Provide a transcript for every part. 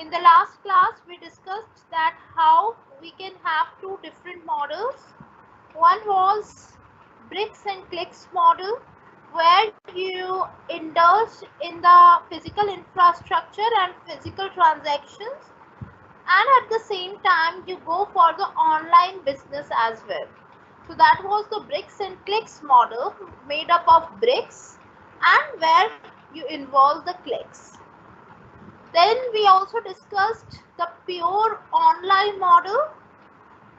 In the last class, we discussed that how we can have two different models. One was bricks and clicks model, where you indulge in the physical infrastructure and physical transactions, and at the same time you go for the online business as well. So that was the bricks and clicks model, made up of bricks and where you involve the clicks. Then we also discussed the pure online model,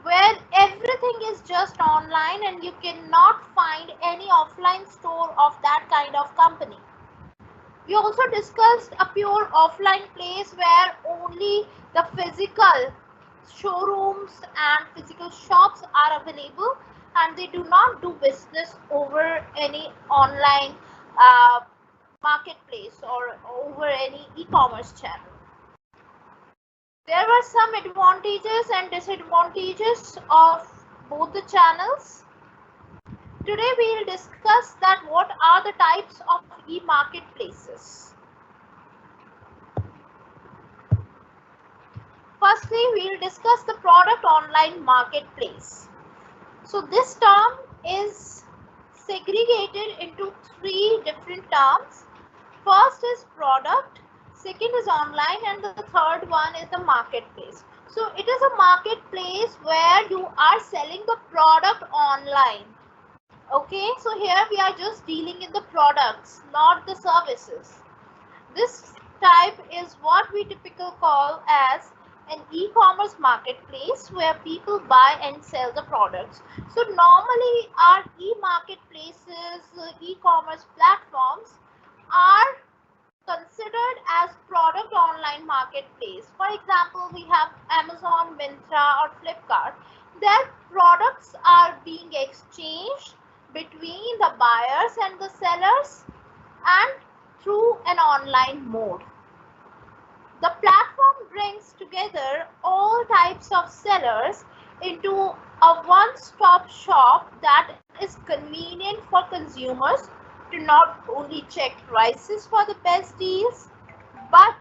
where everything is just online and you cannot find any offline store of that kind of company. We also discussed a pure offline place where only the physical showrooms and physical shops are available, and they do not do business over any online marketplace or over any e-commerce channel. There were some advantages and disadvantages of both the channels. Today we will discuss that what are the types of e-marketplaces. Firstly, we will discuss the product online marketplace. So this term is segregated into three different terms. First is product, second is online, and the third one is the marketplace. So it is a marketplace where you are selling the product online. Okay, so here we are just dealing in the products, not the services. This type is what we typically call as an e-commerce marketplace where people buy and sell the products. So normally our e-marketplaces, e-commerce platforms are considered as product online marketplace. For example, we have Amazon, Myntra or Flipkart. Their products are being exchanged between the buyers and the sellers and through an online mode. The platform brings together all types of sellers into a one-stop shop that is convenient for consumers to not only check prices for the best deals, but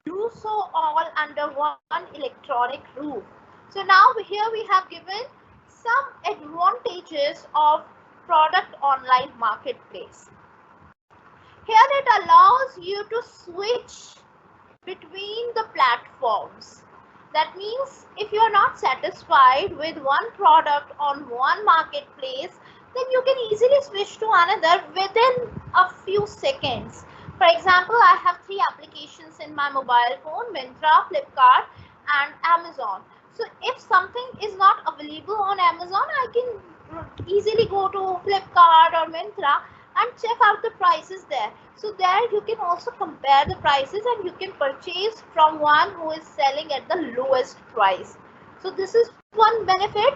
do so all under one electronic roof. So now here we have given some advantages of product online marketplace. Here it allows you to switch between the platforms. That means if you are not satisfied with one product on one marketplace, then you can easily switch to another within a few seconds. For example, I have three applications in my mobile phone: Myntra, Flipkart and Amazon. So if something is not available on Amazon, I can easily go to Flipkart or Myntra and check out the prices there. So there you can also compare the prices and you can purchase from one who is selling at the lowest price. So this is one benefit.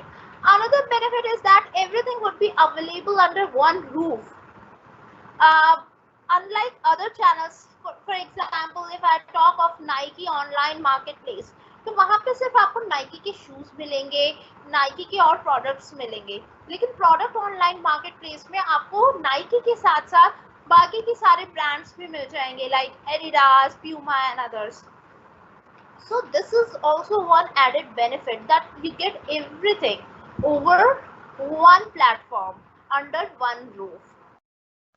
Another benefit is that everything would be available under one roof. Unlike other channels, for example, if I talk of Nike online marketplace, तो वहाँ पे सिर्फ आपको Nike के shoes मिलेंगे, Nike के और products मिलेंगे, लेकिन प्रोडक्ट ऑनलाइन मार्केटप्लेस में आपको नाइकी के साथ साथ बाकी के सारे ब्रांड्स भी मिल जाएंगे, like Adidas, Puma and others. So this is also one added benefit, that you get everything over one platform under one roof.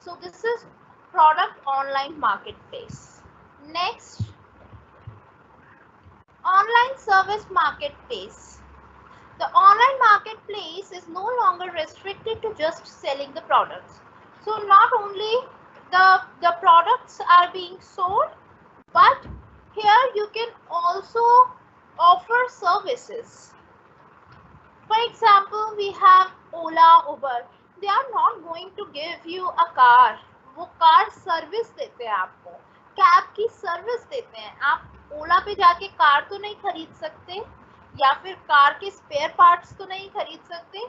So this is product online marketplace. Next, online service marketplace. The online marketplace is no longer restricted to just selling the products. So not only the products are being sold, but here you can also offer services. For example, we have Ola, Uber. They are not going to give you a car. वो car service देते हैं आपको, cab की service देते हैं. आप ओला पे जाके कार तो नहीं खरीद सकते या फिर कार के स्पेयर पार्ट्स तो नहीं खरीद सकते,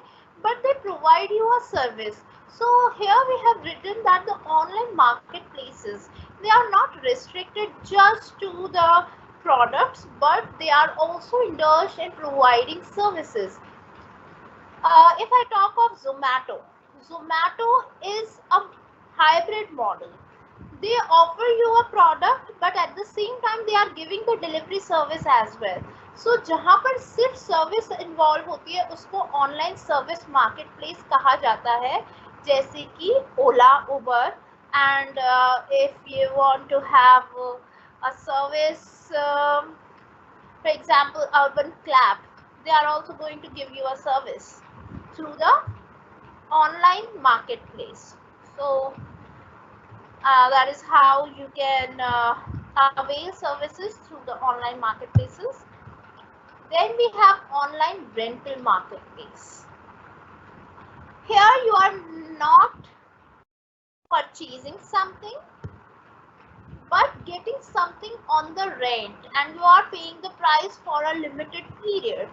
but they provide you a service. So here we have written that the online marketplaces, they are not restricted just to the products, but they are also indulged in providing services. If I talk of Zomato, Zomato is a hybrid model. they offer you a product but at the same time they are giving the delivery service as well. So जहाँ पर सिर्फ service involve होती है उसको online service market place कहा जाता है, जैसे कि ओला, उबर, and if you want to have a service, for example Urban Clap, they are also going to give you a service through the online marketplace. So that is how you can avail services through the online marketplaces. Then we have online rental marketplace. Here you are not purchasing something but getting something on the rent, and you are paying the price for a limited period.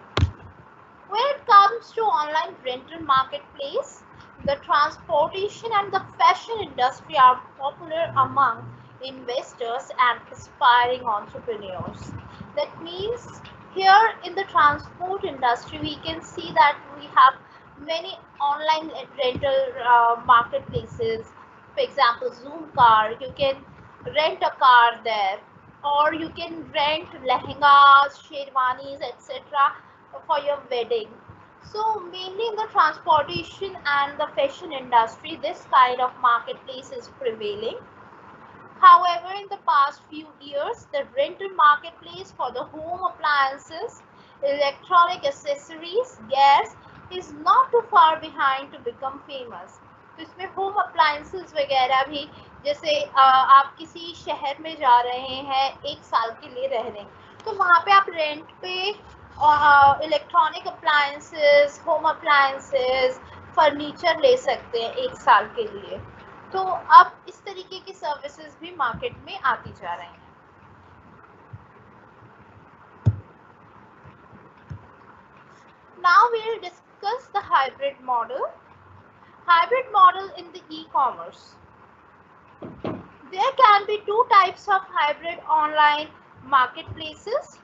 When it comes to online rental marketplace, the transportation and the fashion industry are popular among investors and aspiring entrepreneurs. That means here in the transport industry, we can see that we have many online rental marketplaces. For example, Zoom Car, you can rent a car there, or you can rent lehengas, sherwanis, etc. for your wedding. So mainly in the transportation and the fashion industry, this kind of marketplace is prevailing. However, in the past few years, the rental marketplace for the home appliances, electronic accessories, gas is not too far behind to become famous. तो इसमें home appliances वगैरह भी, जैसे आप किसी शहर में जा रहे हैं 1 साल के लिए रहने, तो वहाँ पे आप रेंट पे electronic appliances, home appliances, furniture ले सकते हैं 1 साल के लिए. तो अब इस तरीके की सर्विसेज भी मार्केट में आती जा रही हैं. Now we will discuss the hybrid model. Hybrid model in the e-commerce. There can be two types of hybrid online marketplaces.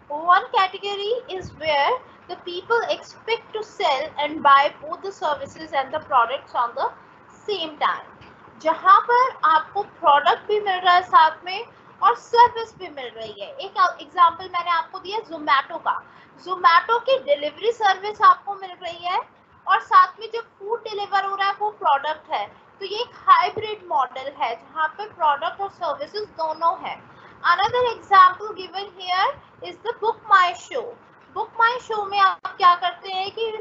One category is where the people expect to sell and buy both the services and the products on the same time. जहाँ पर आपको product भी मिल रहा है साथ में और service भी मिल रही है. एक एग्जांपल मैंने आपको दिया जोमैटो का. जोमैटो की डिलीवरी सर्विस आपको मिल रही है और साथ में जो फूड डिलीवर हो रहा है वो प्रोडक्ट है. तो ये एक हाइब्रिड मॉडल है जहाँ पे प्रोडक्ट और सर्विसेज दोनों है. Another example given here is the book my show. Book my show में आप क्या करते हैं कि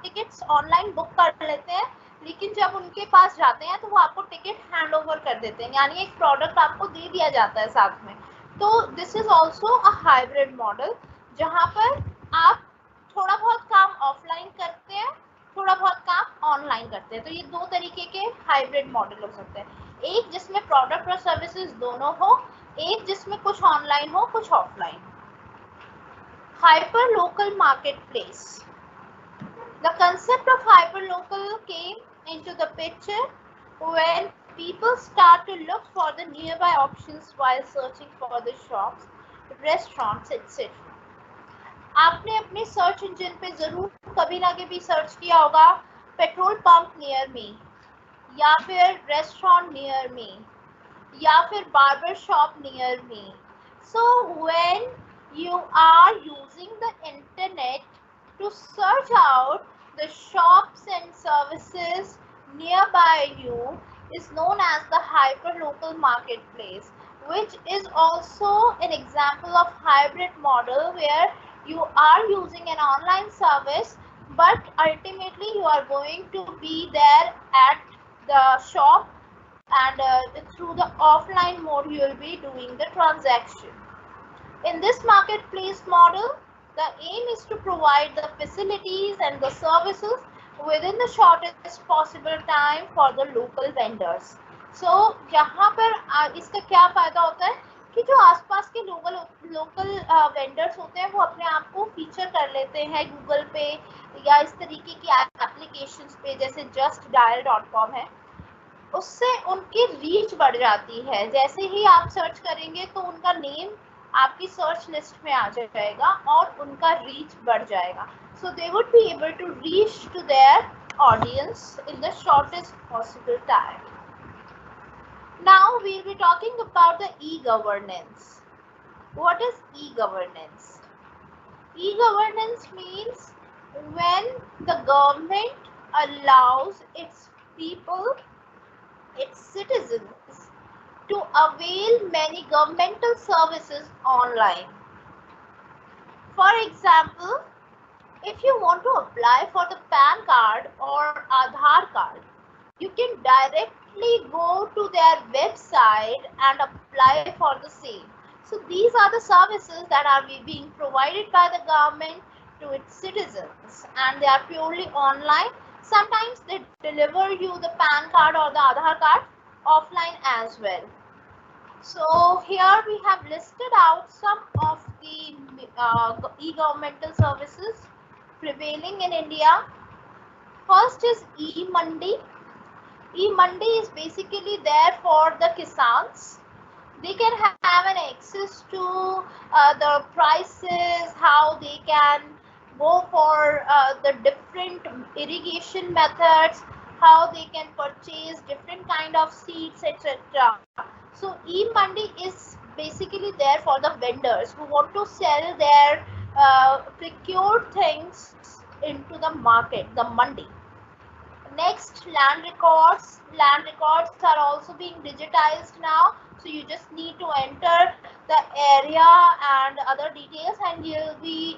टिकट्स ऑनलाइन बुक कर लेते हैं, लेकिन जब उनके पास जाते हैं तो वो आपको टिकट हैंड ओवर कर देते हैं, यानी एक प्रोडक्ट आपको दे दिया जाता है साथ में. तो this is also a hybrid model जहाँ पर आप थोड़ा बहुत काम ऑफलाइन करते हैं, थोड़ा बहुत काम ऑनलाइन करते हैं. तो ये दो तरीके के हाइब्रिड मॉडल हो सकते हैं. एक जिसमें प्रोडक्ट और सर्विसेज दोनों हो, एक जिसमें कुछ ऑनलाइन हो कुछ offline. Hyper local market place. The concept of hyperlocal came into the picture when people start to look for the nearby options while searching for the shops, restaurants, etc. आपने अपने search engine पे जरूर कभी ना कभी search किया होगा petrol pump near me, या फिर रेस्टोरेंट नियर मी, या फिर barber shop near me. So when you are using the internet to search out the shops and services nearby you is known as the hyperlocal marketplace, which is also an example of hybrid model where you are using an online service but ultimately you are going to be there at the shop, and through the offline mode you will be doing the transaction. In this marketplace model, the aim is to provide the facilities and the services within the shortest possible time for the local vendors. So यहाँ पर इसका क्या फायदा होता है कि जो आसपास के लोकल वेंडर्स होते हैं वो अपने आप को फीचर कर लेते हैं गूगल पे या इस तरीके की एप्लीकेशंस पे, जैसे justdial.com है. उससे उनकी रीच बढ़ जाती है. जैसे ही आप सर्च करेंगे तो उनका नेम आपकी सर्च लिस्ट में आ जाएगा और उनका रीच बढ़ जाएगा. So they would be able to reach to their audience in the shortest possible time. Now we'll be talking about the e-governance. What is e-governance? E-governance means when the government allows its people, its citizens, to avail many governmental services online. For example, if you want to apply for the PAN card or Aadhaar card, you can directly go to their website and apply for the same. So these are the services that are being provided by the government to its citizens, and they are purely online. Sometimes they deliver you the PAN card or the Aadhaar card offline as well. So here we have listed out some of the e-governmental services prevailing in India. First is e-Mandi. E-Mandi is basically there for the Kisans. They can have an access to the prices, how they can go for the different irrigation methods, how they can purchase different kind of seeds, etc. So e-Mandi is basically there for the vendors who want to sell their procured things into the market, the mandi. Next, land records. Land records are also being digitized now. So you just need to enter the area and other details, and you'll be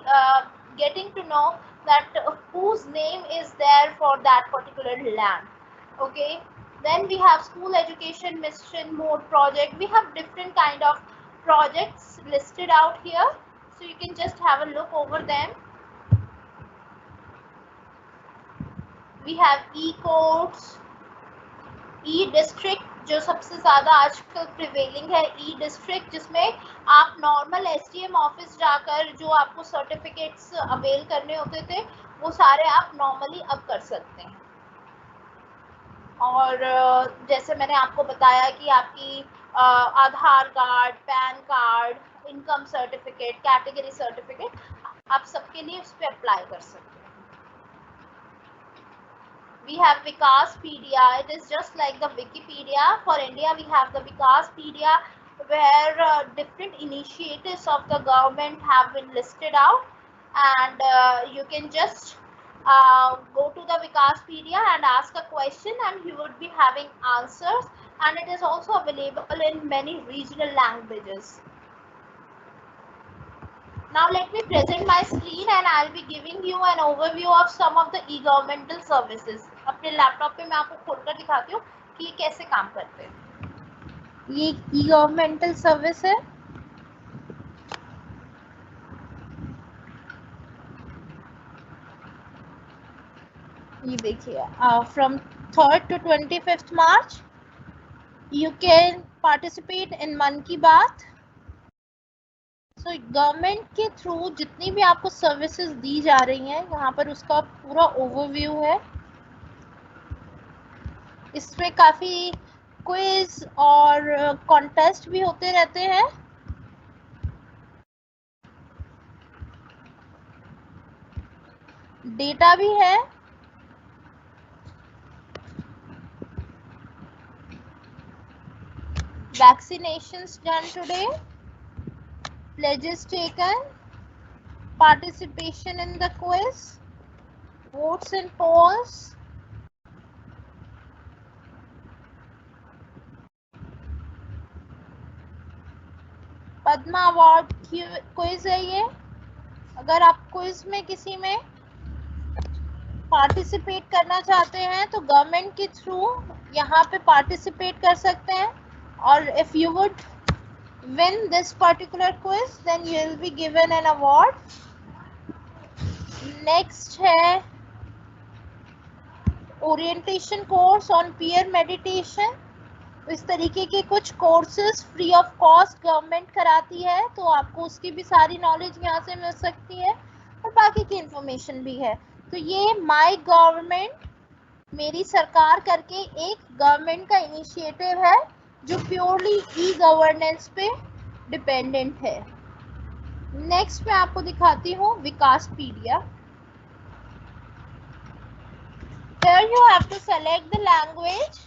getting to know that whose name is there for that particular land. Okay. Then we have school education mission mode project. We have different kind of projects listed out here. So you can just have a look over them. We have e-courts, e-district जो सबसे ज़्यादा आजकल prevailing है, e-district जिसमें आप normal SDM office जाकर जो आपको सर्टिफिकेट्स अवेल करने होते थे वो सारे आप नॉर्मली अब कर सकते हैं. और जैसे मैंने आपको बताया कि आपकी Aadhaar card, PAN card, income certificate, category certificate आप सबके लिए उस पर अप्लाई कर सकते हैं. We have Vikaspedia. It is just like the Wikipedia. For India, we have the Vikaspedia, where different initiatives of the government have been listed out, and you can just go to the Vikaspedia and ask a question, and you would be having answers. And it is also available in many regional languages. Now let me present my screen and I'll be giving you an overview of some of the e-governmental services. अपने laptop पे मैं आपको खोलकर दिखाती हूँ कि ये कैसे काम करते हैं. ये e-governmental सर्विस है. ये देखिए, from 3rd to 25th March you can participate in मन की बात. तो गवर्नमेंट के थ्रू जितनी भी आपको सर्विसेज दी जा रही हैं यहाँ पर उसका पूरा ओवरव्यू है. इसमें काफ़ी क्विज और कॉन्टेस्ट भी होते रहते हैं. डेटा भी है. Vaccinations done today, pledges taken, participation in the quiz, votes and polls, Padma award quiz है ये. अगर आप क्विज में किसी में पार्टिसिपेट करना चाहते हैं तो गवर्नमेंट के थ्रू यहाँ पे पार्टिसिपेट कर सकते हैं. और if you would win this particular quiz then you will be given an award. Next है orientation course on peer meditation. इस तरीके के कुछ courses free of cost government कराती है तो आपको उसकी भी सारी नॉलेज यहाँ से मिल सकती है और बाकी की इंफॉर्मेशन भी है. तो ये माय गवर्नमेंट, मेरी सरकार करके एक गवर्नमेंट का इनिशिएटिव है जो प्योरली ई गवर्नेंस पे डिपेंडेंट है. नेक्स्ट मैं आपको दिखाती हूँ विकासपीडिया. Here you have to select the language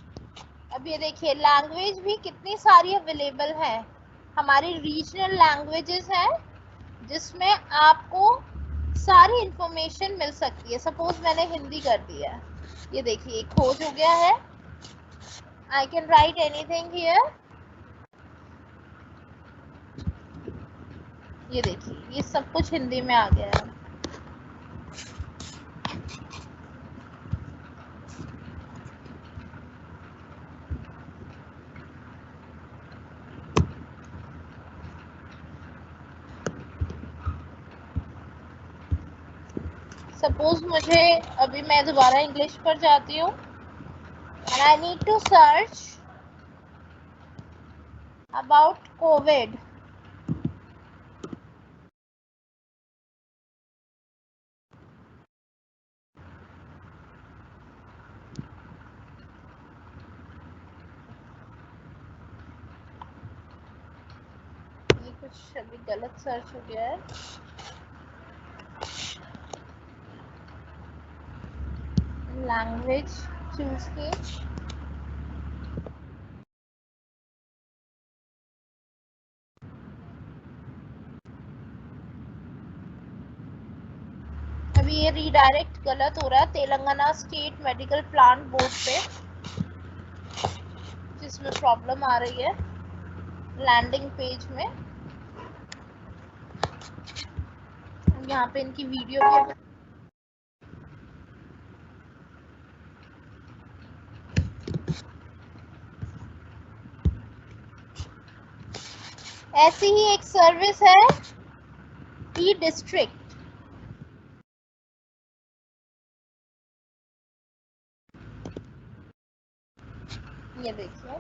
अब ये देखिए लैंग्वेज भी कितनी सारी अवेलेबल है, हमारी रीजनल लैंग्वेजेस हैं जिसमें आपको सारी इंफॉर्मेशन मिल सकती है। सपोज मैंने हिंदी कर दिया है, ये देखिए खोज हो गया है, I can write anything here. ये देखिए ये सब कुछ हिंदी में आ गया है। सपोज मुझे अभी मैं दोबारा इंग्लिश पर जाती हूँ and I need to search about COVID. ये कुछ अभी गलत सर्च हो गया है। लैंग्वेज चूज की, अभी ये रीडायरेक्ट गलत हो रहा है Telangana state medical plant board पे, जिसमें प्रॉब्लम आ रही है लैंडिंग पेज में। यहाँ पे इनकी वीडियो भी ऐसी ही एक सर्विस है ई डिस्ट्रिक्ट। ये देखिए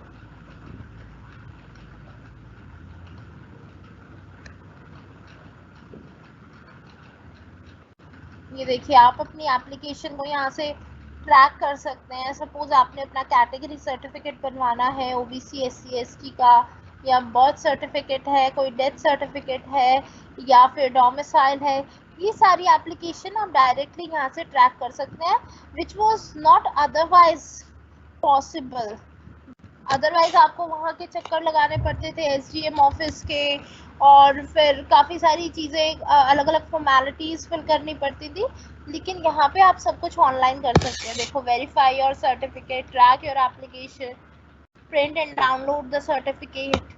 ये देखिए आप अपनी एप्लीकेशन को यहाँ से ट्रैक कर सकते हैं। सपोज आपने अपना कैटेगरी सर्टिफिकेट बनवाना है ओबीसी एससी एसटी का, या बर्थ सर्टिफिकेट है, कोई डेथ सर्टिफिकेट है, या फिर डोमिसाइल है, ये सारी एप्लीकेशन आप डायरेक्टली यहाँ से ट्रैक कर सकते हैं, which was not otherwise possible. Otherwise आपको वहाँ के चक्कर लगाने पड़ते थे एसडीएम ऑफिस के, और फिर काफ़ी सारी चीज़ें अलग अलग फॉर्मेलिटीज़ फिल करनी पड़ती थी। लेकिन यहाँ पे आप सब कुछ ऑनलाइन कर सकते हैं। देखो verify your certificate, track your application, print and download the certificate.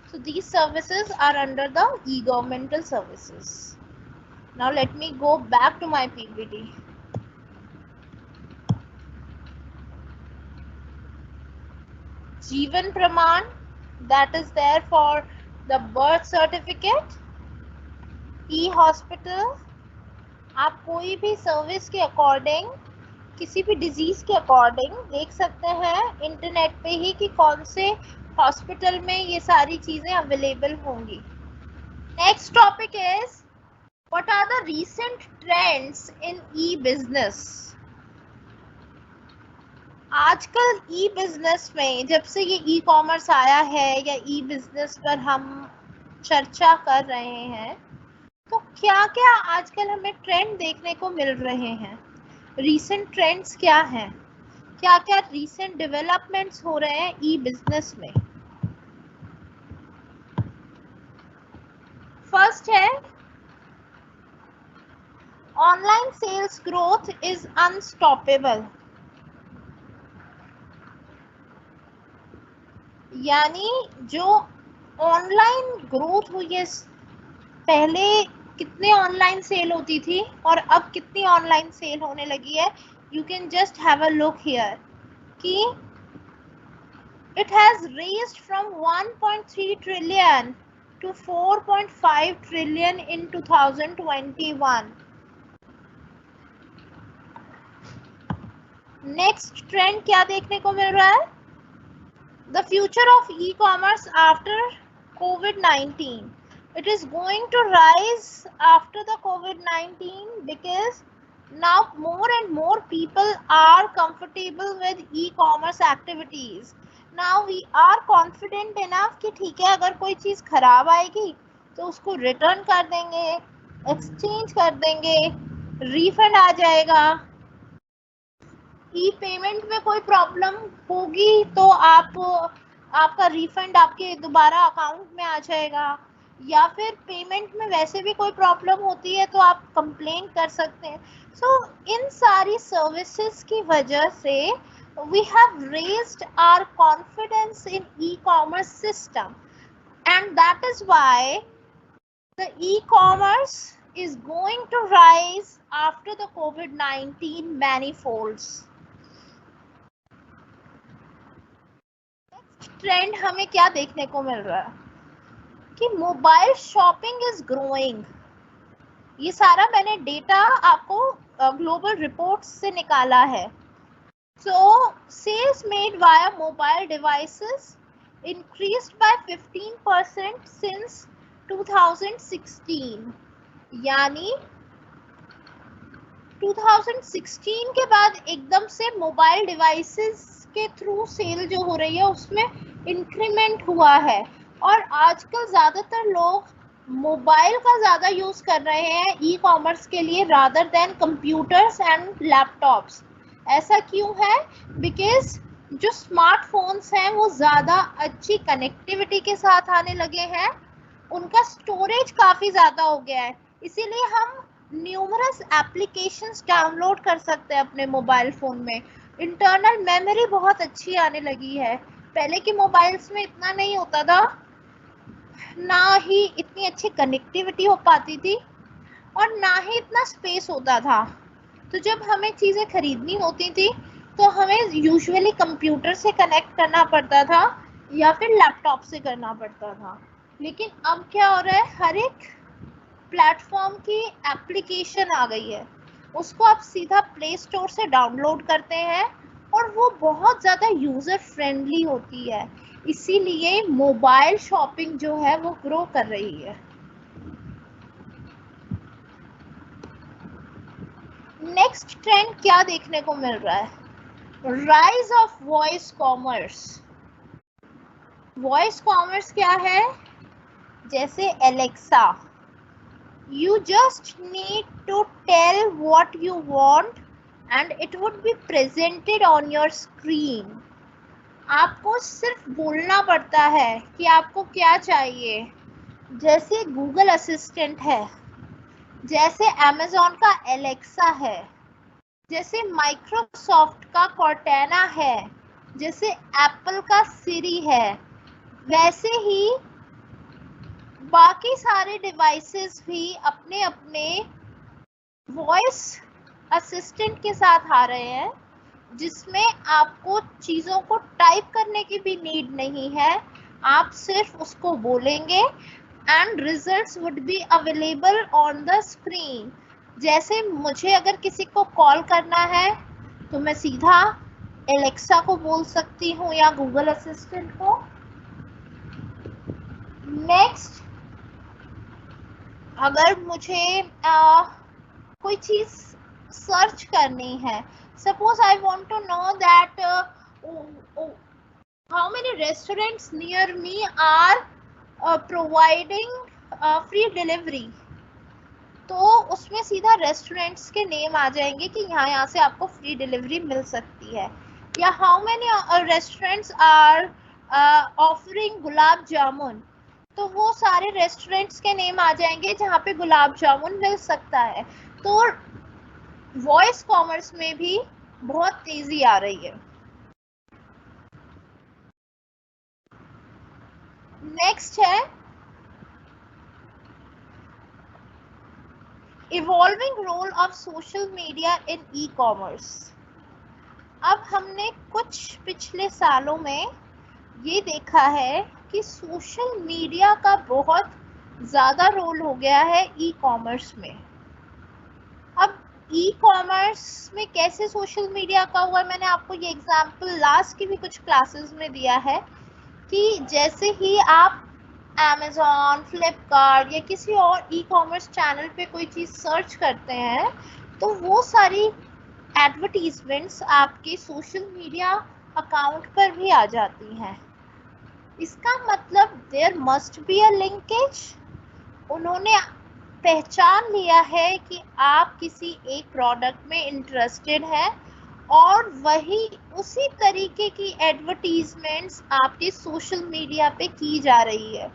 So these services are under the e-governmental services. Now let me go back to my PPT. जीवन प्रमाण, that is there for the birth certificate. E hospital, आप कोई भी service के according, किसी भी disease के according देख सकते हैं इंटरनेट पे ही कि कौन से हॉस्पिटल में ये सारी चीजें अवेलेबल होंगी। Next topic is what are the recent trends in e business. आजकल ई बिजनेस में जब से ये ई कॉमर्स आया है या ई बिजनेस पर हम चर्चा कर रहे हैं, तो क्या क्या आजकल हमें ट्रेंड देखने को मिल रहे हैं, रीसेंट ट्रेंड्स क्या हैं, क्या क्या रीसेंट डेवलपमेंट्स हो रहे हैं ई बिजनेस में। फर्स्ट है online sales growth is unstoppable, यानी जो ऑनलाइन ग्रोथ हुई है, पहले कितने ऑनलाइन सेल होती थी और अब कितनी ऑनलाइन सेल होने लगी है। You can just have a look here कि it has raised from 1.3 trillion to 4.5 trillion in 2021. Next trend क्या देखने को मिल रहा है, the future of e commerce after COVID-19. It is going to rise after the COVID-19 because now more and more people are comfortable with e-commerce activities. Now we are confident enough कि ठीक है अगर कोई चीज़ खराब आएगी तो उसको return कर देंगे, एक्सचेंज कर देंगे, रिफंड आ जाएगा। ई पेमेंट में कोई प्रॉब्लम होगी तो आपका रिफंड आपके दोबारा अकाउंट में आ जाएगा, या फिर पेमेंट में वैसे भी कोई प्रॉब्लम होती है तो आप कंप्लेन कर सकते हैं। सो इन सारी सर्विसेज की वजह से we have raised our confidence in e-commerce system, and that is why the e-commerce is going to rise after the COVID-19 manifolds. Next trend हमें क्या देखने को मिल रहा है कि मोबाइल शॉपिंग इज ग्रोइंग। ये सारा मैंने डेटा आपको ग्लोबल रिपोर्ट्स से निकाला है। So sales made via mobile devices increased by 15% since 2016, यानी 2016 के बाद एकदम से मोबाइल डिवाइसेस के थ्रू सेल जो हो रही है उसमें इंक्रीमेंट हुआ है, और आजकल ज़्यादातर लोग मोबाइल का ज़्यादा यूज़ कर रहे हैं ई कॉमर्स के लिए rather than computers and laptops. ऐसा क्यों है? बिकॉज जो स्मार्टफोन्स हैं वो ज़्यादा अच्छी कनेक्टिविटी के साथ आने लगे हैं, उनका स्टोरेज काफ़ी ज़्यादा हो गया है, इसीलिए हम न्यूमरस एप्लीकेशंस डाउनलोड कर सकते हैं अपने मोबाइल फ़ोन में। इंटरनल मेमोरी बहुत अच्छी आने लगी है, पहले के मोबाइल्स में इतना नहीं होता था, ना ही इतनी अच्छी कनेक्टिविटी हो पाती थी और ना ही इतना स्पेस होता था। तो जब हमें चीज़ें खरीदनी होती थी तो हमें यूजुअली कंप्यूटर से कनेक्ट करना पड़ता था या फिर लैपटॉप से करना पड़ता था, लेकिन अब क्या हो रहा है, हर एक प्लेटफॉर्म की एप्लीकेशन आ गई है, उसको आप सीधा प्ले स्टोर से डाउनलोड करते हैं और वो बहुत ज़्यादा यूज़र फ्रेंडली होती है, इसीलिए मोबाइल शॉपिंग जो है वो ग्रो कर रही है। नेक्स्ट ट्रेंड क्या देखने को मिल रहा है? Rise of voice commerce. Voice commerce क्या है? जैसे Alexa, you just need to tell what you want and it would be presented on your screen. आपको सिर्फ बोलना पड़ता है कि आपको क्या चाहिए। जैसे गूगल असिस्टेंट है, जैसे अमेज़न का एलेक्सा है, जैसे माइक्रोसॉफ्ट का कॉर्टेना है, जैसे एप्पल का सिरी है, वैसे ही बाकी सारे डिवाइसेस भी अपने अपने वॉइस असिस्टेंट के साथ आ रहे हैं, जिसमें आपको चीज़ों को टाइप करने की भी नीड नहीं है, आप सिर्फ उसको बोलेंगे and results would be available on the screen. जैसे मुझे अगर किसी को कॉल करना है तो मैं सीधा एलेक्सा को बोल सकती हूँ या गूगल असिस्टेंट को। नेक्स्ट, अगर मुझे कोई चीज़ सर्च करनी है, suppose I want to know that how many restaurants near me are providing free delivery, तो उसमें सीधा रेस्टोरेंट्स के नेम आ जाएंगे कि यहाँ से आपको फ्री डिलीवरी मिल सकती है। या how many restaurants are offering gulab jamun, तो वो सारे रेस्टोरेंट्स के नेम आ जाएंगे जहाँ पे गुलाब जामुन मिल सकता है। तो वॉइस कॉमर्स में भी बहुत तेजी आ रही है। नेक्स्ट है evolving role of social media in e commerce. अब हमने कुछ पिछले सालों में ये देखा है कि सोशल मीडिया का बहुत ज़्यादा रोल हो गया है ई कॉमर्स में। अब ई कॉमर्स में कैसे सोशल मीडिया का हुआ, मैंने आपको ये एग्जांपल लास्ट की भी कुछ क्लासेस में दिया है कि जैसे ही आप अमेज़ॉन, फ्लिपकार्ट या किसी और ई कॉमर्स चैनल पे कोई चीज़ सर्च करते हैं तो वो सारी एडवर्टीजमेंट्स आपके सोशल मीडिया अकाउंट पर भी आ जाती हैं। इसका मतलब there must be a linkage. उन्होंने पहचान लिया है कि आप किसी एक प्रोडक्ट में इंटरेस्टेड हैं और वही उसी तरीके की एडवर्टीजमेंट्स आपके सोशल मीडिया पे की जा रही है।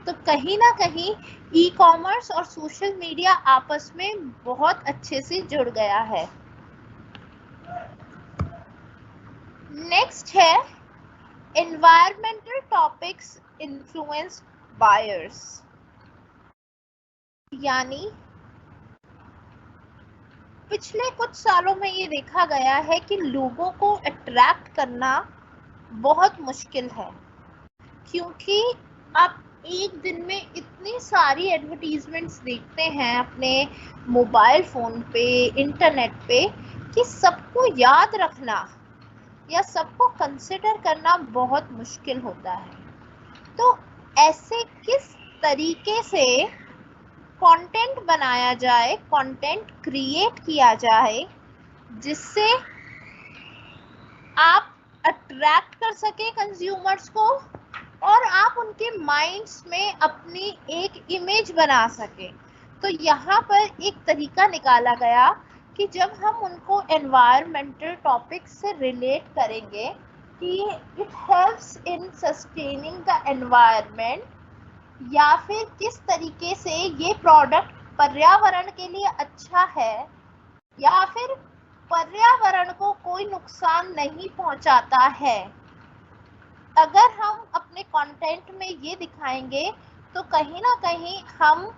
तो कहीं ना कहीं ई कॉमर्स और सोशल मीडिया आपस में बहुत अच्छे से जुड़ गया है। नेक्स्ट है एनवायरमेंटल टॉपिक्स इन्फ्लुएंस बायर्स, यानी पिछले कुछ सालों में ये देखा गया है कि लोगों को अट्रैक्ट करना बहुत मुश्किल है, क्योंकि आप एक दिन में इतनी सारी एडवर्टीजमेंट्स देखते हैं अपने मोबाइल फ़ोन पे, इंटरनेट पे, कि सबको याद रखना या सबको कंसिडर करना बहुत मुश्किल होता है। तो ऐसे किस तरीके से कंटेंट बनाया जाए, कंटेंट क्रिएट किया जाए, जिससे आप अट्रैक्ट कर सके कंज्यूमर्स को और आप उनके माइंड्स में अपनी एक इमेज बना सके। तो यहाँ पर एक तरीका निकाला गया कि जब हम उनको एनवायरमेंटल टॉपिक्स से रिलेट करेंगे कि it helps in sustaining the environment, या फिर किस तरीके से ये प्रोडक्ट पर्यावरण के लिए अच्छा है, या फिर पर्यावरण को कोई नुकसान नहीं पहुंचाता है, अगर हम अपने कंटेंट में ये दिखाएंगे तो कहीं ना कहीं हम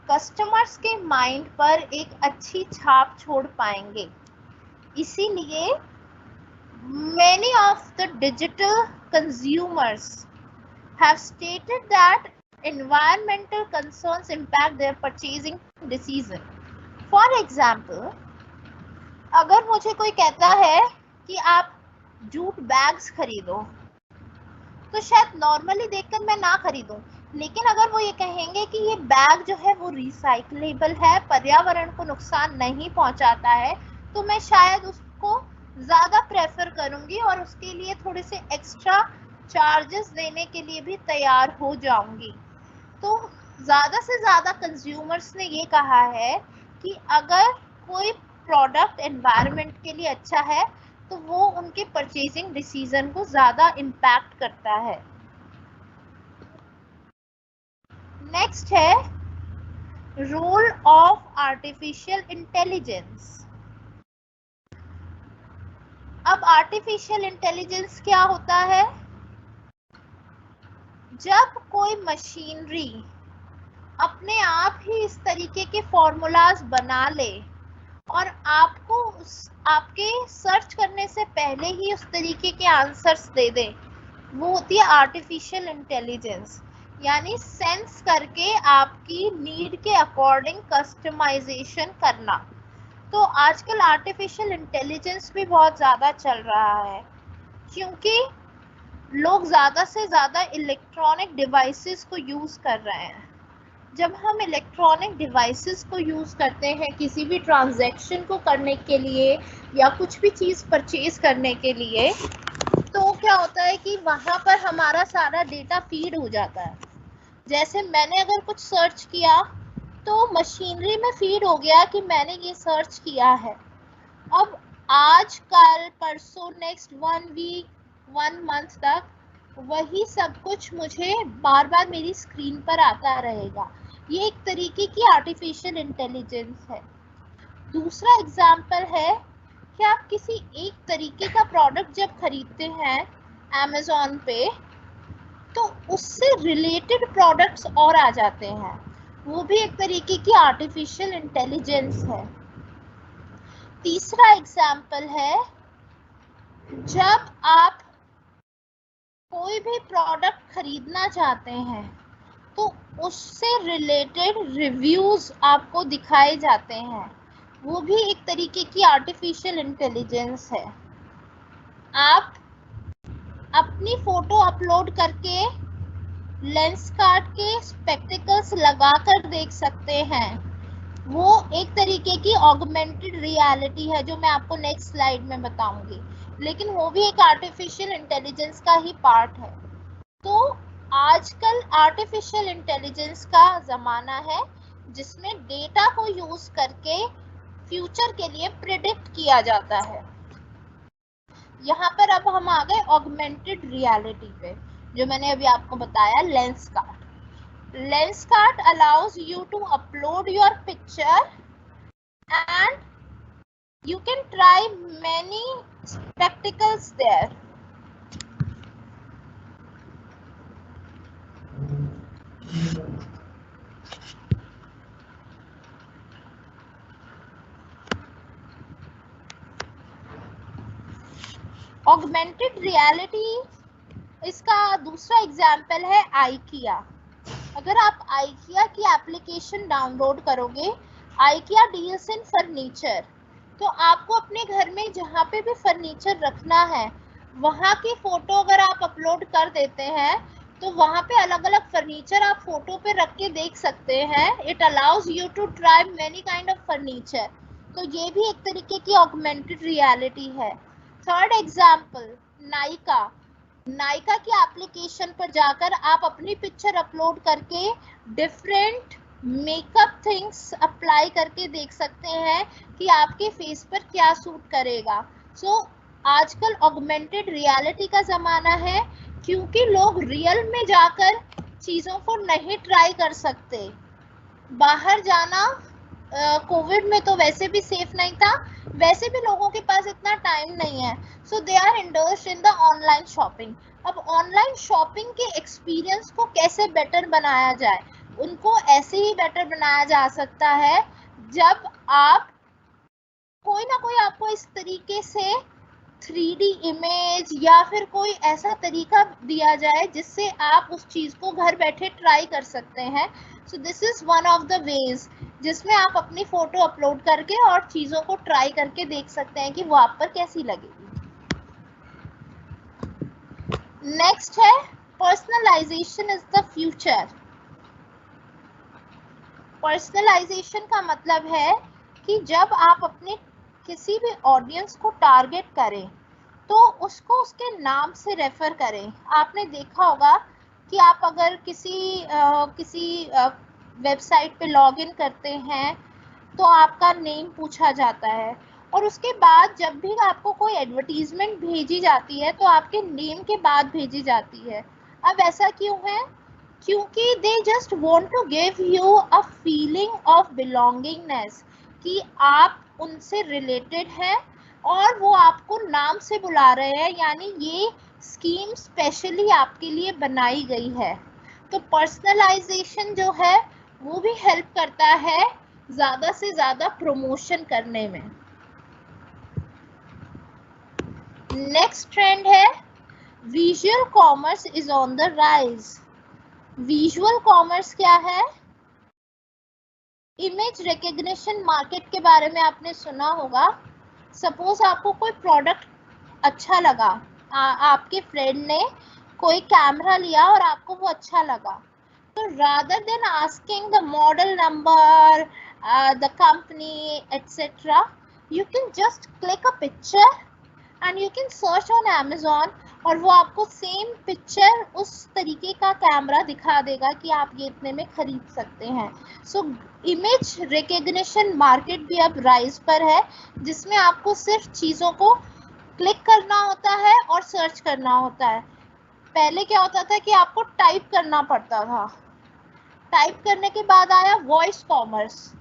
कस्टमर्स के माइंड पर एक अच्छी छाप छोड़ पाएंगे। इसीलिए many of the digital consumers have stated that environmental concerns impact their purchasing decision. For example, अगर मुझे कोई कहता है कि आप जूट बैग्स खरीदो, तो शायद नॉर्मली देखकर मैं ना खरीदूं, लेकिन अगर वो ये कहेंगे कि ये बैग जो है वो रिसाइक्लेबल है, पर्यावरण को नुकसान नहीं पहुंचाता है, तो मैं शायद उसको ज़्यादा प्रेफर करूंगी और उसके लिए थोड़े से एक्स्ट्रा चार्जेस देने के लिए भी तैयार हो जाऊंगी। तो ज़्यादा से ज़्यादा कंज्यूमर्स ने ये कहा है कि अगर कोई प्रोडक्ट एनवायरनमेंट के लिए अच्छा है तो वो उनके परचेजिंग डिसीजन को ज़्यादा इम्पैक्ट करता है। नेक्स्ट है रोल ऑफ आर्टिफिशियल इंटेलिजेंस। अब आर्टिफिशियल इंटेलिजेंस क्या होता है? जब कोई मशीनरी अपने आप ही इस तरीके के फॉर्मूलाज बना ले और आपको आपके सर्च करने से पहले ही उस तरीके के आंसर्स दे दे, वो होती है आर्टिफिशियल इंटेलिजेंस। यानी सेंस करके आपकी नीड के अकॉर्डिंग कस्टमाइजेशन करना। तो आजकल आर्टिफिशियल इंटेलिजेंस भी बहुत ज़्यादा चल रहा है, क्योंकि लोग ज़्यादा से ज़्यादा इलेक्ट्रॉनिक डिवाइसेस को यूज़ कर रहे हैं। जब हम इलेक्ट्रॉनिक डिवाइसेस को यूज़ करते हैं किसी भी ट्रांजैक्शन को करने के लिए या कुछ भी चीज़ परचेज करने के लिए, तो क्या होता है कि वहाँ पर हमारा सारा डेटा फीड हो जाता है। जैसे मैंने अगर कुछ सर्च किया तो मशीनरी में फीड हो गया कि मैंने ये सर्च किया है। अब आज, कल, परसों, नेक्स्ट 1 वीक, 1 मंथ तक वही सब कुछ मुझे बार बार मेरी स्क्रीन पर आता रहेगा। ये एक तरीके की आर्टिफिशियल इंटेलिजेंस है। दूसरा एग्जाम्पल है कि आप किसी एक तरीके का प्रोडक्ट जब खरीदते हैं अमेज़ॉन पे, तो उससे रिलेटेड प्रोडक्ट्स और आ जाते हैं, वो भी एक तरीके की आर्टिफिशियल इंटेलिजेंस है। तीसरा एग्जाम्पल है जब आप कोई भी प्रोडक्ट खरीदना चाहते हैं तो उससे रिलेटेड रिव्यूज़ आपको दिखाए जाते हैं, वो भी एक तरीके की आर्टिफिशियल इंटेलिजेंस है। आप अपनी फ़ोटो अपलोड करके लेंस काट के स्पेक्टिकल्स लगाकर देख सकते हैं, वो एक तरीके की ऑगमेंटेड रियलिटी है जो मैं आपको नेक्स्ट स्लाइड में बताऊंगी, लेकिन वो भी एक आर्टिफिशियल इंटेलिजेंस का ही पार्ट है। तो आजकल आर्टिफिशियल इंटेलिजेंस का ज़माना है जिसमें डेटा को यूज़ करके फ्यूचर के लिए प्रिडिक्ट किया जाता है। यहाँ पर अब हम आ गए ऑगमेंटेड रियलिटी पे, जो मैंने अभी आपको बताया lens card. Lens card allows you to upload your picture and you can try many spectacles there. Augmented reality इसका दूसरा एग्जाम्पल है आइकिया। अगर आप आइकिया की एप्लीकेशन डाउनलोड करोगे, आइकिया डील्स इन फर्नीचर, तो आपको अपने घर में जहाँ पे भी फर्नीचर रखना है वहाँ की फोटो अगर आप अपलोड कर देते हैं तो वहाँ पे अलग अलग फर्नीचर आप फोटो पे रख के देख सकते हैं। It allows you to try many kind of furniture. तो ये भी एक तरीके की ऑगमेंटेड रियलिटी है। Third example, Nykaa. नायका की एप्लीकेशन पर जाकर आप अपनी पिक्चर अपलोड करके डिफरेंट मेकअप थिंग्स अप्लाई करके देख सकते हैं कि आपके फेस पर क्या सूट करेगा। सो आजकल ऑगमेंटेड रियलिटी का ज़माना है, क्योंकि लोग रियल में जाकर चीज़ों को नहीं ट्राई कर सकते। बाहर जाना कोविड में तो वैसे भी सेफ नहीं था, वैसे भी लोगों के पास इतना टाइम नहीं है, so they are indulged in the online shopping. अब ऑनलाइन शॉपिंग के एक्सपीरियंस को कैसे बेटर बनाया जाए, उनको ऐसे ही बेटर बनाया जा सकता है जब आप कोई ना कोई आपको इस तरीके से 3D इमेज या फिर कोई ऐसा तरीका दिया जाए जिससे आप उस चीज़ को घर बैठे ट्राई कर सकते हैं। So this is one of the ways जिसमें आप अपनी फ़ोटो अपलोड करके और चीज़ों को ट्राई करके देख सकते हैं कि वो आप पर कैसी लगेगी। नेक्स्ट है personalisation is the future. Personalisation का मतलब है कि जब आप अपने किसी भी ऑडियंस को टारगेट करें तो उसको उसके नाम से रेफर करें। आपने देखा होगा कि आप अगर किसी वेबसाइट पे लॉगिन करते हैं तो आपका नेम पूछा जाता है, और उसके बाद जब भी आपको कोई एडवर्टीजमेंट भेजी जाती है तो आपके नेम के बाद भेजी जाती है। अब ऐसा क्यों है? क्योंकि they just want to give you a feeling of belongingness, कि आप उनसे रिलेटेड हैं और वो आपको नाम से बुला रहे हैं, यानी ये स्कीम स्पेशली आपके लिए बनाई गई है। तो पर्सनलाइजेशन जो है वो भी हेल्प करता है ज़्यादा से ज़्यादा प्रमोशन करने में। नेक्स्ट ट्रेंड है visual commerce is on the rise. Visual commerce क्या है? इमेज रिकग्निशन मार्केट के बारे में आपने सुना होगा। सपोज आपको कोई प्रोडक्ट अच्छा लगा, आपके फ्रेंड ने कोई कैमरा लिया और आपको वो अच्छा लगा, तो rather than asking the model number, the company etcetera, you can just click a picture and you can search on Amazon और वो आपको सेम पिक्चर उस तरीके का कैमरा दिखा देगा कि आप ये इतने में खरीद सकते हैं। सो इमेज रिकग्निशन मार्केट भी अब राइज पर है, जिसमें आपको सिर्फ चीज़ों को क्लिक करना होता है और सर्च करना होता है। पहले क्या होता था कि आपको टाइप करना पड़ता था, टाइप करने के बाद आया वॉइस कॉमर्स,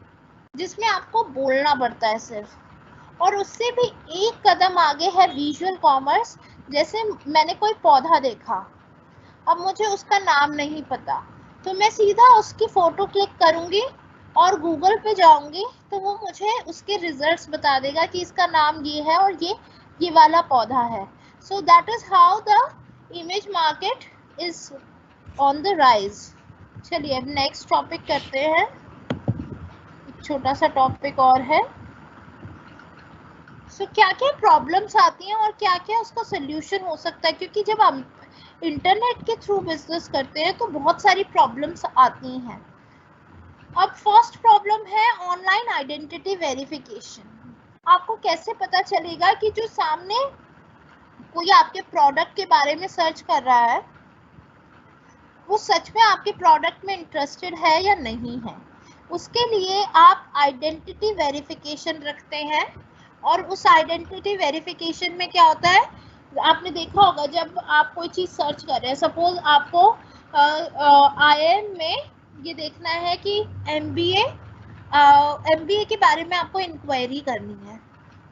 जिसमें आपको बोलना पड़ता है सिर्फ, और उससे भी एक कदम आगे है विजुअल कॉमर्स। जैसे मैंने कोई पौधा देखा, अब मुझे उसका नाम नहीं पता, तो मैं सीधा उसकी फ़ोटो क्लिक करूँगी और गूगल पे जाऊँगी तो वो मुझे उसके रिजल्ट्स बता देगा कि इसका नाम ये है और ये वाला पौधा है। So that is how the image market is on the rise. चलिए अब नेक्स्ट टॉपिक करते हैं, एक छोटा सा टॉपिक और है। क्या क्या प्रॉब्लम्स आती हैं और क्या क्या उसका सोल्यूशन हो सकता है, क्योंकि जब हम इंटरनेट के थ्रू बिजनेस करते हैं तो बहुत सारी प्रॉब्लम्स आती हैं। अब फर्स्ट प्रॉब्लम है ऑनलाइन आइडेंटिटी वेरिफिकेशन। आपको कैसे पता चलेगा कि जो सामने कोई आपके प्रोडक्ट के बारे में सर्च कर रहा है वो सच में आपके प्रोडक्ट में इंटरेस्टेड है या नहीं है? उसके लिए आप आइडेंटिटी वेरिफिकेशन रखते हैं, और उस आइडेंटिटी वेरिफिकेशन में क्या होता है आपने देखा होगा जब आप कोई चीज़ सर्च कर रहे हैं, सपोज आपको IIM में ये देखना है कि MBA के बारे में आपको इंक्वायरी करनी है,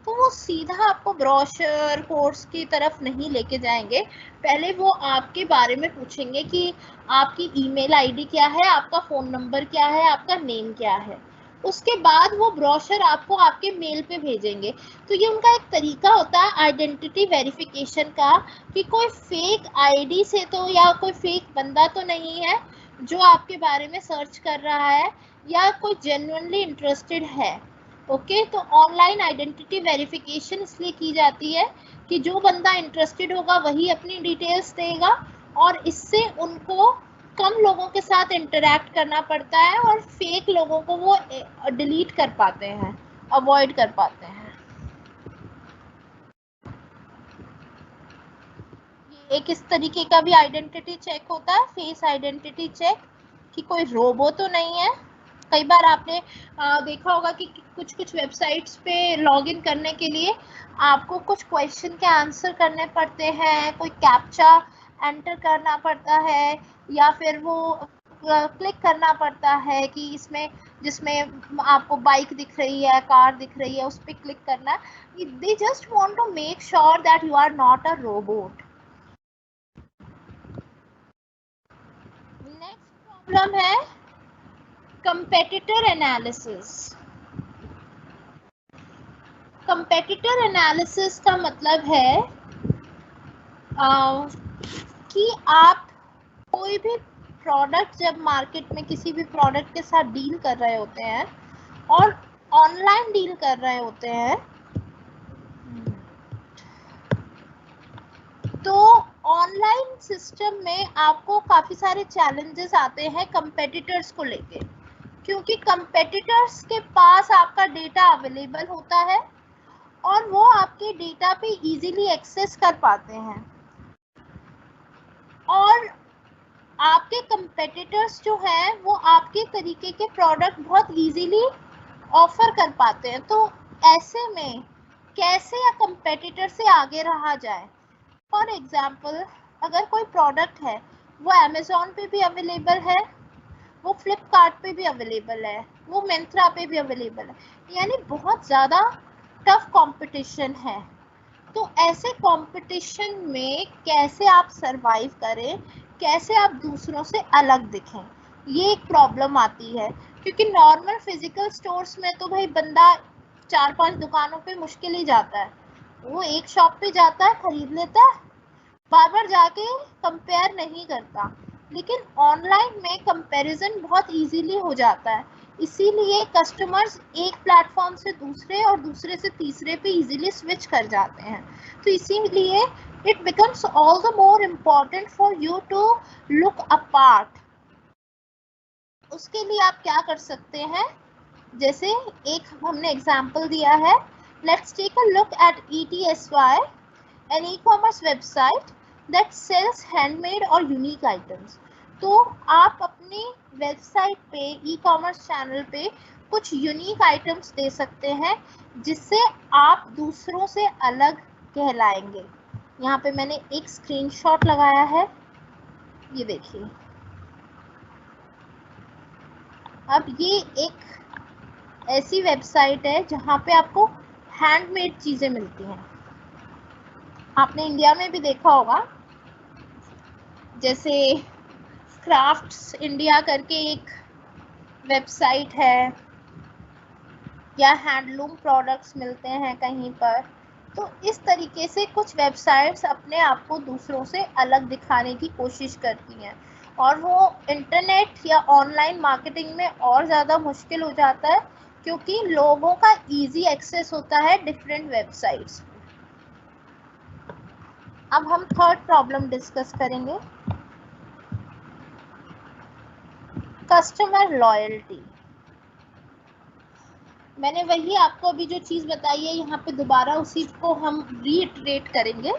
तो वो सीधा आपको ब्रोशर कोर्स की तरफ नहीं लेके जाएंगे। पहले वो आपके बारे में पूछेंगे कि आपकी ईमेल आईडी क्या है, आपका फ़ोन नंबर क्या है, आपका नेम क्या है। उसके बाद वो ब्रोशर आपको आपके मेल पे भेजेंगे। तो ये उनका एक तरीका होता है आइडेंटिटी वेरिफिकेशन का, कि कोई फेक आईडी से तो या कोई फेक बंदा तो नहीं है जो आपके बारे में सर्च कर रहा है, या कोई जेन्युइनली इंटरेस्टेड है। ओके, तो ऑनलाइन आइडेंटिटी वेरिफिकेशन इसलिए की जाती है कि जो बंदा इंटरेस्टेड होगा वही अपनी डिटेल्स देगा, और इससे उनको कम लोगों के साथ इंटरेक्ट करना पड़ता है और फेक लोगों को वो डिलीट कर पाते हैं, अवॉइड कर पाते हैं। ये एक इस तरीके का भी आइडेंटिटी चेक होता है, फेस आइडेंटिटी चेक, कि कोई रोबो तो नहीं है। कई बार आपने देखा होगा कि कुछ वेबसाइट्स पे लॉगिन करने के लिए आपको कुछ क्वेश्चन के आंसर करने पड़ते हैं, कोई कैप्चा एंटर करना पड़ता है, या फिर वो क्लिक करना पड़ता है कि इसमें जिसमें आपको बाइक दिख रही है, कार दिख रही है, उस पर क्लिक करना है। They just want to make sure that you are not a robot. Next problem है कंपेटिटर एनालिसिस। कंपेटिटर एनालिसिस का मतलब है कि आप कोई भी प्रोडक्ट जब मार्केट में किसी भी प्रोडक्ट के साथ डील कर रहे होते हैं और ऑनलाइन डील कर रहे होते हैं, तो ऑनलाइन सिस्टम में आपको काफ़ी सारे चैलेंजेस आते हैं कंपेटिटर्स को लेके, क्योंकि कंपेटिटर्स के पास आपका डेटा अवेलेबल होता है और वो आपके डेटा पे इजीली एक्सेस कर पाते हैं, और आपके कंपेटिटर्स जो हैं वो आपके तरीके के प्रोडक्ट बहुत इजीली ऑफर कर पाते हैं। तो ऐसे में कैसे या कंपेटिटर से आगे रहा जाए? फॉर एग्जाम्पल, अगर कोई प्रोडक्ट है वो अमेज़ॉन पे भी अवेलेबल है, वो फ्लिपकार्ट पे भी अवेलेबल है, वो मिंत्रा पे भी अवेलेबल है, यानी बहुत ज़्यादा टफ कंपटीशन है। तो ऐसे कंपटीशन में कैसे आप सरवाइव करें, कैसे आप दूसरों से अलग दिखें, ये एक प्रॉब्लम आती है। क्योंकि नॉर्मल फिजिकल स्टोर्स में तो भाई बंदा 4-5 दुकानों पे मुश्किल ही जाता है, वो एक शॉप पे जाता है, खरीद लेता है, बार बार जाके कंपेयर नहीं करता। लेकिन ऑनलाइन में कंपैरिजन बहुत इजीली हो जाता है, इसीलिए कस्टमर्स एक प्लेटफॉर्म से दूसरे और दूसरे से तीसरे पे इजीली स्विच कर जाते हैं। तो इसीलिए it becomes all the more important for you to look apart. उसके लिए आप क्या कर सकते हैं, जैसे एक हमने एग्जाम्पल दिया है, let's take a look at ETSY, an e-commerce website that sells handmade और unique items। तो आप अपनी वेबसाइट पे, ई-कॉमर्स चैनल पे कुछ यूनिक आइटम्स दे सकते हैं जिससे आप दूसरों से अलग कहलाएंगे। यहाँ पे मैंने एक स्क्रीनशॉट लगाया है, ये देखिए। अब ये एक ऐसी वेबसाइट है जहाँ पे आपको हैंडमेड चीज़ें मिलती हैं। आपने इंडिया में भी देखा होगा, जैसे क्राफ्ट्स इंडिया करके एक वेबसाइट है, या हैंडलूम प्रोडक्ट्स मिलते हैं कहीं पर। तो इस तरीके से कुछ वेबसाइट्स अपने आप को दूसरों से अलग दिखाने की कोशिश करती हैं, और वो इंटरनेट या ऑनलाइन मार्केटिंग में और ज़्यादा मुश्किल हो जाता है, क्योंकि लोगों का इजी एक्सेस होता है डिफरेंट वेबसाइट्स। अब हम थर्ड प्रॉब्लम डिस्कस करेंगे, कस्टमर लॉयल्टी। मैंने वही आपको अभी जो चीज़ बताई है यहाँ पे दोबारा उसी को हम रीइटरेट करेंगे।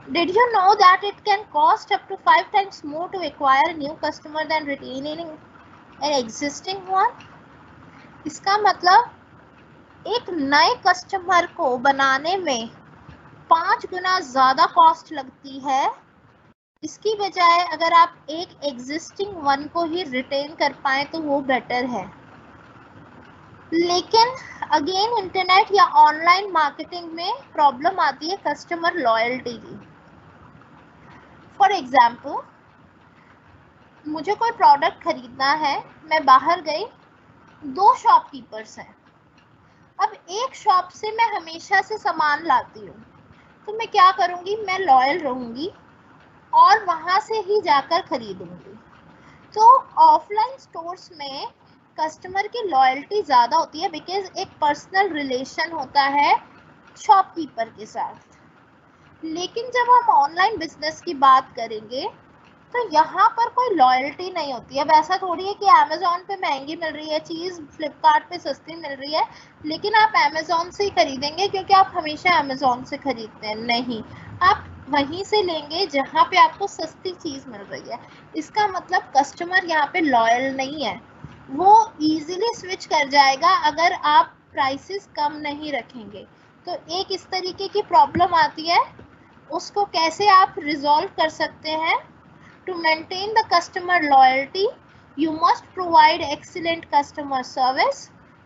Did you know that it can cost up to 5 times more to acquire a new customer than retaining an existing one? इसका मतलब एक नए कस्टमर को बनाने में 5 गुना ज़्यादा कॉस्ट लगती है। इसकी बजाय अगर आप एक एग्जिस्टिंग वन को ही रिटेन कर पाए तो वो बेटर है। लेकिन अगेन इंटरनेट या ऑनलाइन मार्केटिंग में प्रॉब्लम आती है कस्टमर लॉयल्टी की। फॉर एग्जाम्पल, मुझे कोई प्रोडक्ट खरीदना है, मैं बाहर गई, 2 शॉपकीपर्स हैं। अब एक शॉप से मैं हमेशा से सामान लाती हूँ, तो मैं क्या करूँगी, मैं लॉयल रहूँगी और वहाँ से ही जाकर खरीदूँगी। तो ऑफलाइन स्टोर्स में कस्टमर की लॉयल्टी ज़्यादा होती है बिकॉज एक पर्सनल रिलेशन होता है शॉपकीपर के साथ। लेकिन जब हम ऑनलाइन बिजनेस की बात करेंगे तो यहाँ पर कोई लॉयल्टी नहीं होती। अब ऐसा थोड़ी है कि अमेज़ॉन पे महंगी मिल रही है चीज़, फ्लिपकार्ट पे सस्ती मिल रही है, लेकिन आप अमेज़ॉन से ही खरीदेंगे क्योंकि आप हमेशा अमेज़ॉन से खरीदते हैं। नहीं, आप वहीं से लेंगे जहाँ पे आपको सस्ती चीज़ मिल रही है। इसका मतलब कस्टमर यहाँ पे लॉयल नहीं है, वो ईजिली स्विच कर जाएगा अगर आप प्राइसेस कम नहीं रखेंगे। तो एक इस तरीके की प्रॉब्लम आती है, उसको कैसे आप रिजॉल्व कर सकते हैं? To maintain the customer loyalty, you must provide excellent customer service,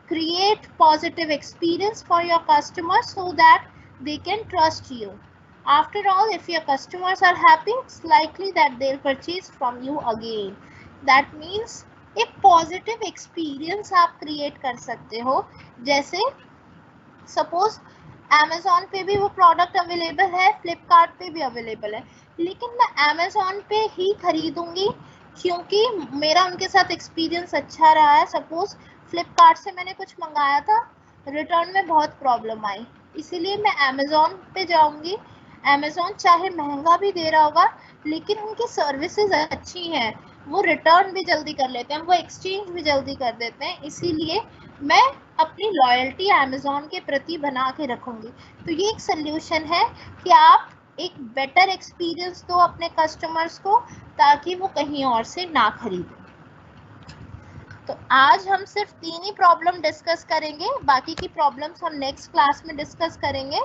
create positive experience for your customers so that they can trust you. After all, if your customers are happy, it's likely that they'll purchase from you again. That means एक positive experience आप create कर सकते हो। जैसे suppose Amazon पे भी वो product available है, फ्लिपकार्ट पे भी अवेलेबल है, लेकिन मैं अमेज़ॉन पे ही खरीदूंगी क्योंकि मेरा उनके साथ एक्सपीरियंस अच्छा रहा है। सपोज फ्लिपकार्ट से मैंने कुछ मंगाया था, रिटर्न में बहुत प्रॉब्लम आई, इसीलिए मैं अमेज़ॉन पे जाऊंगी। अमेज़ॉन चाहे महंगा भी दे रहा होगा लेकिन उनकी सर्विसेज अच्छी हैं, वो रिटर्न भी जल्दी कर लेते हैं, वो एक्सचेंज भी जल्दी कर देते हैं, इसीलिए मैं अपनी लॉयल्टी अमेज़ॉन के प्रति बना के रखूंगी। तो ये एक सोल्यूशन है कि आप एक बेटर एक्सपीरियंस दो अपने कस्टमर्स को ताकि वो कहीं और से ना खरीदें। तो आज हम सिर्फ 3 ही प्रॉब्लम डिस्कस करेंगे, बाकी की प्रॉब्लम्स हम नेक्स्ट क्लास में डिस्कस करेंगे।